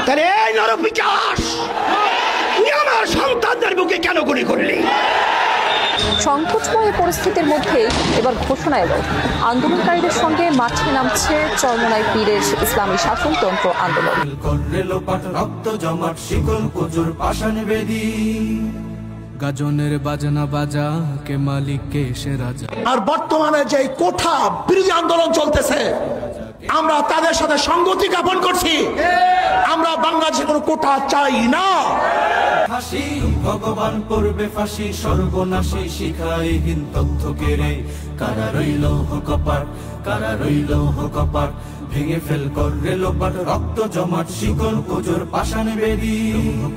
তাহলে এই নরপিশাচ তুই আমার সন্তানদের বুকে কেন গুলি করলি? সংকটময় পরিস্থিতির মধ্যে এবার ঘোষণা এলো আন্দোলনকারীদের সঙ্গে মাঠে নামছে চরমোনাই পীরের ইসলামী শাসনতন্ত্র আন্দোলন। গাজনের বাজনা বাজা কে মালিক কে সে রাজা। আর বর্তমানে যে কোঠা বিরোধী আন্দোলন চলতেছে আমরা তাদের সাথে সংগতি জ্ঞাপন করছি। আমরা বাংলাদেশে কোনো কোঠা চাই না। ফাঁসি ভগবান করবে ফাঁসি সর্বনাশী শিখাইহীন তথ্য কেড়ে কারা রইল কপাট কারা রইল কপাট ভেঙে ফেল করে লোপাট রক্ত জমাট শিকল পুজোর পাষাণ বেদি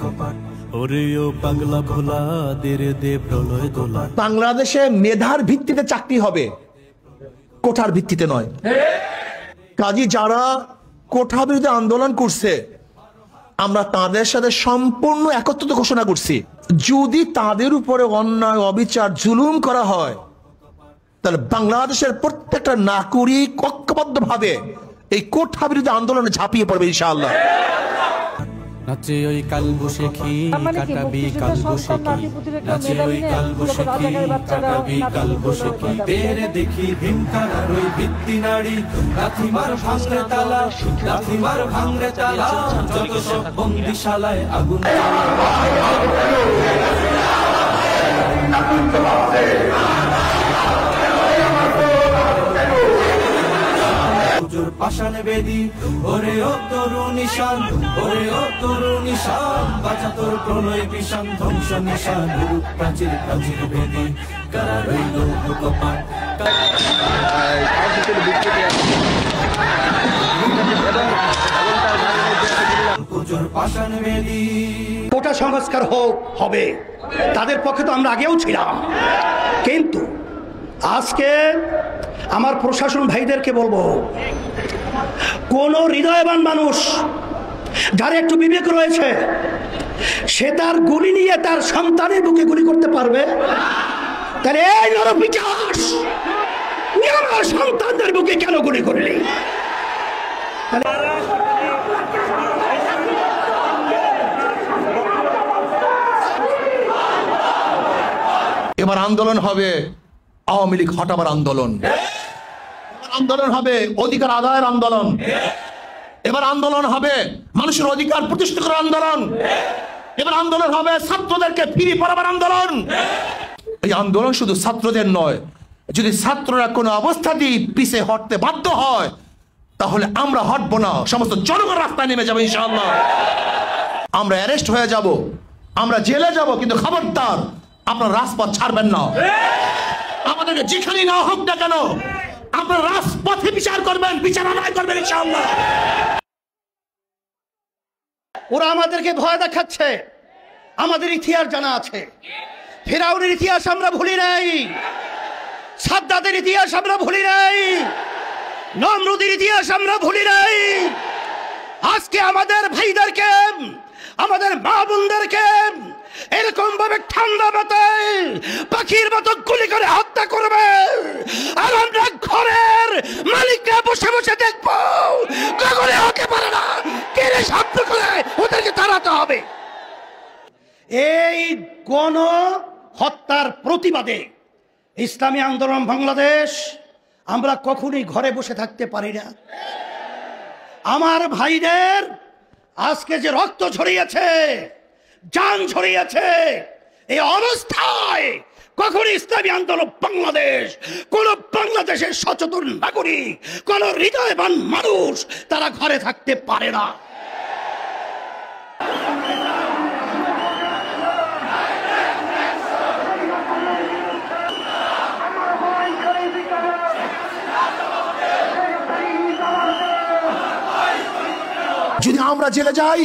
কপাট ওরে ও পাগলা ভোলা দেরে দে প্রলয় দোলা। বাংলাদেশে মেধার ভিত্তিতে চাকরি হবে, কোঠার ভিত্তিতে নয়। কাজী যারা কোঠা বিরোধী আন্দোলন করছে আমরা তাদের সাথে সম্পূর্ণ একত্রিত ঘোষণা করছি। যদি তাদের উপরে অন্যায় অবিচার জুলুম করা হয় তাহলে বাংলাদেশের প্রত্যেকটা নাগরিক ঐক্যবদ্ধভাবে এই কোঠা বিরোধী আন্দোলনে ঝাঁপিয়ে পড়বে ইনশাআল্লাহ। নাচে ওই কালবৈশাখী কাটাবি কালবৈশাখী নাচে ওই কালবৈশাখী কাটাবি কালবৈশাখী তেরে দেখি ভীমকার ওই ভিত্তি নাড়ি লাথিমার ভাঙরে তালা লাথিমার ভাঙরে তালা যত সব বন্দিশালায় আগুন পাষাণ বেদি ওরে ও তরু নিশান ওরে ও তরু নিশান বাঁচা তোর প্রলয় বিষান ধ্বংস নিশান প্রাচীর প্রাচীর বেদি কারা রইল কপাট পুজোর পাষাণ বেদি। কোটা সংস্কার হবে তাদের পক্ষে তো আমরা আগেও ছিলাম, কিন্তু আজকে আমার প্রশাসন ভাইদেরকে বলবো কোন হৃদয়বান মানুষ যার একটু বিবেক রয়েছে সে তার গুলি নিয়ে তার সন্তানের বুকে গুলি করতে পারবে? তাহলে এই নরপিশাচ তুই আমার সন্তানদের বুকে কেন গুলি করলি? এবার আন্দোলন হবে আওয়ামী লীগ হটাবার আন্দোলন, আন্দোলন হবে অধিকার আদায়ের আন্দোলন, এবার আন্দোলন হবে মানুষের অধিকার প্রতিষ্ঠা করার আন্দোলন, এবার আন্দোলন হবে ছাত্রদেরকে ফিরে পড়াবার আন্দোলন। এই আন্দোলন শুধু ছাত্রদের নয়, যদি ছাত্ররা কোনো অবস্থাতেই পিছে হটতে বাধ্য হয় তাহলে আমরা হটবো না, সমস্ত জনগণ রাস্তায় নেমে যাবে ইনশাআল্লাহ। আমরা অ্যারেস্ট হয়ে যাব, আমরা জেলে যাব, কিন্তু খবরদার আপনারা রাজপথ ছাড়বেন না। আমাদেরকে যেখানেই না হোক না কেন আপনারা রাজপথে বিচার করবেন, বিচার আদায় করবেন ইনশাআল্লাহ। ওরা আমাদেরকে ভয় দেখাচ্ছে, আমাদের ইতিহাস জানা আছে। ফিরাউনের ইতিহাস আমরা ভুলি নাই, সাদ্দাতের ইতিহাস আমরা ভুলি নাই, নমরুদের ইতিহাস আমরা ভুলি নাই। আজকে আমাদের ভাইদেরকে আমাদের মা বোনদেরকে এরকম ভাবে ঠান্ডা মাথায় পাখির মতো গুলি করে হত্যা করবে, আর আমরা ঘরের মালিকরা বসে বসে দেখবো কখনো হতে পারে না, কেড়ে শব্দ করে ওদেরকে তাড়াতে হবে। এই গণ হত্যার প্রতিবাদে ইসলামী আন্দোলন বাংলাদেশ আমরা কখনোই ঘরে বসে থাকতে পারি না। আমার ভাইদের আজকে যে রক্ত ঝরিয়েছে, জান ঝরিয়েছে, এই অবস্থায় কখন ইসলামী আন্দোলন বাংলাদেশ, কোন বাংলাদেশের সচেতন নাগরিক, কোন হৃদয়বান মানুষ তারা ঘরে থাকতে পারে না। যদি আমরা জেলে যাই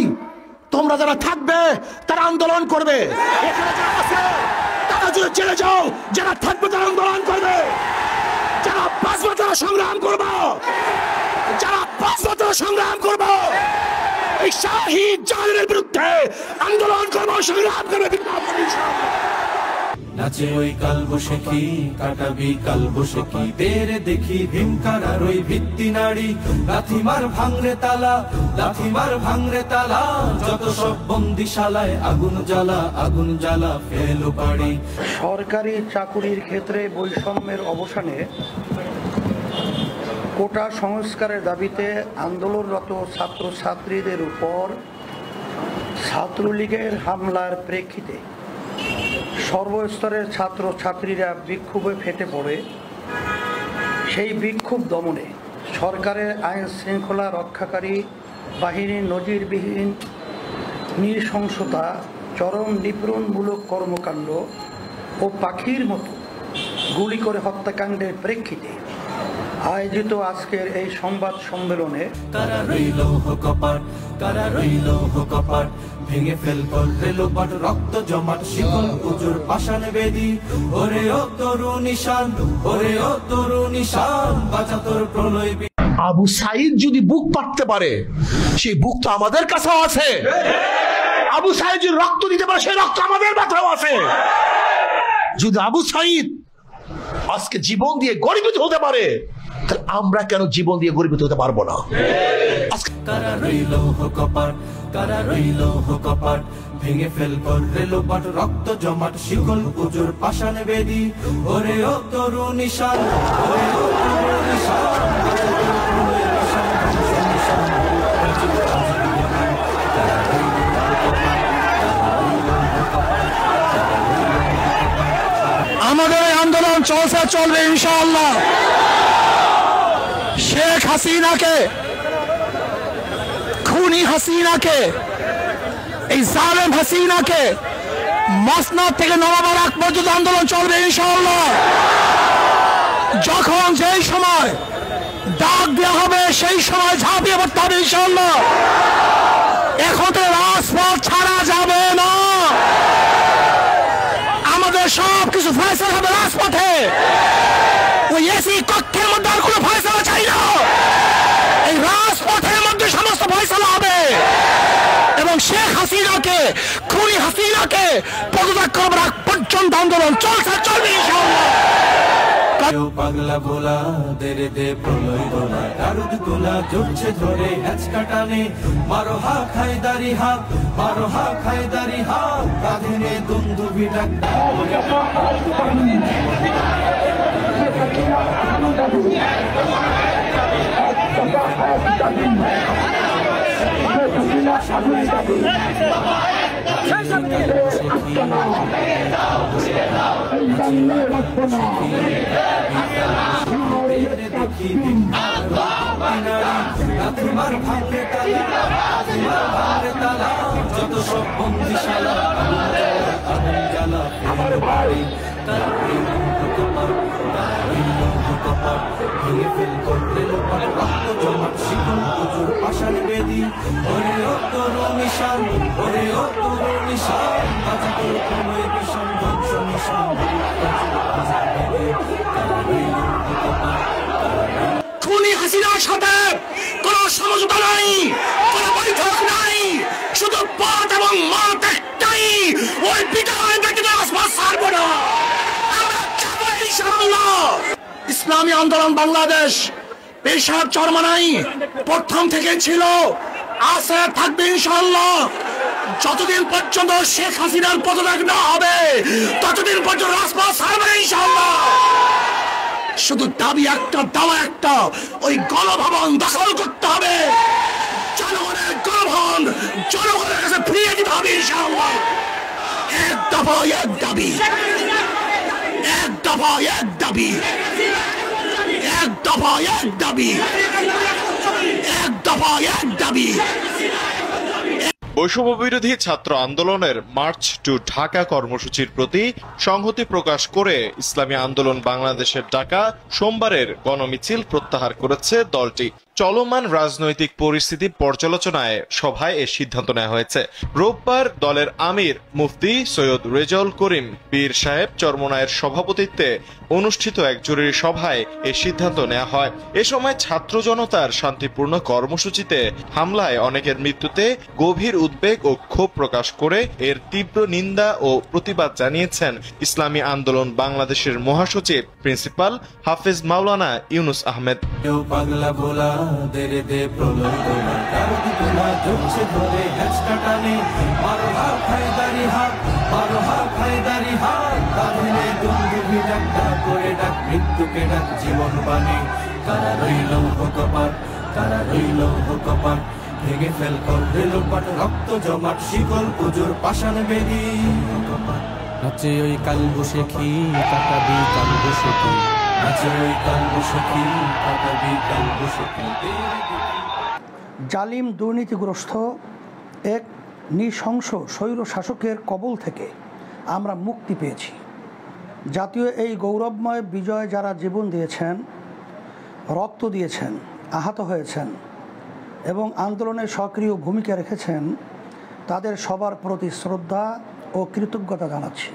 তোমরা যারা থাকবে তারা আন্দোলন করবে, তারা যদি জেলে যাও যারা থাকবে তারা আন্দোলন করবে, যারা বাঁচবে তারা সংগ্রাম করবো, যারা বাঁচবে তারা সংগ্রাম করবো, এই শাহী জালের বিরুদ্ধে আন্দোলন করবো, সংগ্রাম করবে। নাচে ওই কাল বসেকি কাটাবি কাল বসেকি বেরে দেখি ভীমকারার ওই ভিত্তি নাড়ি লাথিমার ভাঙরে তালা লাথিমার ভাঙরে তালা যত সব বন্দিশালায় আগুন জ্বালা ফেলো পাড়ি সরকারি চাকুরির ক্ষেত্রে বৈষম্যের অবসানে কোটা সংস্কারের দাবিতে আন্দোলনরত ছাত্রছাত্রীদের উপর ছাত্রলীগের হামলার প্রেক্ষিতে সর্বস্তরের ছাত্রছাত্রীরা বিক্ষোভে ফেটে পড়ে। সেই বিক্ষোভ দমনে সরকারের আইন শৃঙ্খলা রক্ষাকারী বাহিনীর নজিরবিহীন নৃশংসতা, চরম নিপীড়নমূলক কর্মকাণ্ড ও পাখির মতো গুলি করে হত্যাকাণ্ডের প্রেক্ষিতে আয়োজিত আজকের এই সংবাদ সম্মেলনে কারা রইল কপাট কারা রইল কপাট ভেঙে ফেল করলে লোপাট রক্ত জমাট শিকল উজুর পাষাণ বেদি ওরে ও তরু নিশান ওরে ও তরু নিশান বাঁচা তোর প্রলয় আবু সাইদ যদি বুক পাটতে পারে সেই বুক তো আমাদের কাছেও আছে। আবু সাইদ যদি রক্ত দিতে পারে সেই রক্ত আমাদের মাথাও আছে। যদি আবু সাইদ আজকে জীবন দিয়ে গর্বিত হতে পারে তাহলে আমরা কেন জীবন দিয়ে গর্বিত হতে পারবো না? কারা রইল কপাট কারা রইল কপাট ভেঙে ফেল করলে লোপাট রক্ত জমাট শিকল উজুর পাষাণ বেদি ওরে ও তরু নিশান ওরে ও তরু নিশান আমাদের এই আন্দোলন চলবে ইনশাআল্লাহ। শেখ হাসিনাকে, খুনি হাসিনাকে, এই জালেম হাসিনাকে মসনদ থেকে নবাবার আগ পর্যন্ত আন্দোলন চলবে ইনশাআল্লাহ। যখন যেই সময় ডাক দেওয়া হবে সেই সময় ঝাঁপিয়ে পড়তে হবে ইনশাআল্লাহ। এখন তো রাজপথ ছাড়া যাবে না। আমাদের সবকিছু ফয়সালা হবে রাজপথে। ওই এসি কক্ষের মধ্যে আর কোনো ফয়সালা চাই না। এই রাজপথের মধ্যে সমস্ত ফয়সালা হবে এবং শেখ হাসিনাকে, খুনি হাসিনাকে পদত্যাগ করার আগ পর্যন্ত আন্দোলন চলবে ইনশাআল্লাহ। পাগলা ভোলা দেরে দে প্রলয় দোলা দারুদ গোলা জুটছে ধরে হ্যাচকা টানে মারো হা খায়দারি হাত মারো হা খায়দারি হাত কাঁধে দুন্দুভি ডাক যত সব বন্দিশালা আগুন জ্বালা ফেলে বাড়ি তারা ভেঙে ফেল করলে লোপাট রক্ত জমাট শিকল উজুর পাষাণ বেদি ওরে ও তরু নিশান ওরে ও তরু নিশান বাঁচা তোর প্রলয় বিষণ ধ্বংস নিশান খুনি হাসিনার সাথে কোন সমঝোতা নাই, কোন বৈঠক নাই, শুধু পথ এবং মত একটাই, ওই বিদায় ব্যক্তিকে আসবাস ছাড়বো না। আমরা যাবো ইনশাআল্লাহ। ইসলামী আন্দোলন বাংলাদেশ পেশাব চরমানাই প্রথম থেকে ছিল, আছে, থাকবে ইনশাআল্লাহ। যতদিন পর্যন্ত শেখ হাসিনার পদত্যাগ না হবে ততদিন পর্যন্ত রাজপথ ছাড়বে ইনশাআল্লাহ। শুধু দাবি একটা, দাওয়া একটা, ওই গণভবন দখল করতে হবে। জনগণের গণভবন জনগণের কাছে ফিরিয়ে দিতে হবে ইনশাআল্লাহ। এক দফা এক দাবি, এক দফা এক দাবি, এক দফা এক দাবি, এক দফা এক দাবি। বৈষম্য বিরোধী ছাত্র আন্দোলনের মার্চ টু ঢাকা কর্মসূচির প্রতি সংহতি প্রকাশ করে ইসলামী আন্দোলন বাংলাদেশের ডাকা সোমবারের গণমিছিল প্রত্যাহার করেছে দলটি। চলমান রাজনৈতিক পরিস্থিতি পর্যালোচনায় সভায় এ সিদ্ধান্ত নেওয়া হয়েছে। রোববার দলের আমির মুফতি সৈয়দ রেজাউল করিম পীর সাহেব চরমোনাইয়ের সভাপতিত্বে অনুষ্ঠিত এক জরুরি সভায় এ সিদ্ধান্ত নেওয়া হয়। এ সময় ছাত্র জনতার শান্তিপূর্ণ কর্মসূচিতে হামলায় অনেকের মৃত্যুতে গভীর উদ্বেগ ও ক্ষোভ প্রকাশ করে এর তীব্র নিন্দা ও প্রতিবাদ জানিয়েছেন ইসলামী আন্দোলন বাংলাদেশের মহাসচিব প্রিন্সিপাল হাফেজ মাওলানা ইউনুস আহমেদ। পাগলা ভোলা দেরে দে প্রলয় তোমার কারণ তোলা ঝুঁকছে ধরে হ্যাচকা টানে মারো হাত হায়দারি হাত মারো হাত হায়দারি হাত কাঁধে দুন্দুভি ডাক্তার করে ডাক মৃত্যুকে ডাক জীবন বাণী কারা রইল কপাট কারা রইল কপাট ভেঙে ফেল কর রেলোপাট রক্ত জমাট শিকল পুজোর পাষাণ বেদি নাচে ওই কাল বসে খি কাটাবি কাল বসে খি নাচে ওই কাল বসে খি কাটাবি কাল বসে খি। জালিম দুর্নীতিগ্রস্ত এক নৃশংস স্বৈর শাসকের কবল থেকে আমরা মুক্তি পেয়েছি। জাতীয় এই গৌরবময় বিজয় যারা জীবন দিয়েছেন, রক্ত দিয়েছেন, আহত হয়েছেন এবং আন্দোলনে সক্রিয় ভূমিকা রেখেছেন, তাদের সবার প্রতি শ্রদ্ধা ও কৃতজ্ঞতা জানাচ্ছি।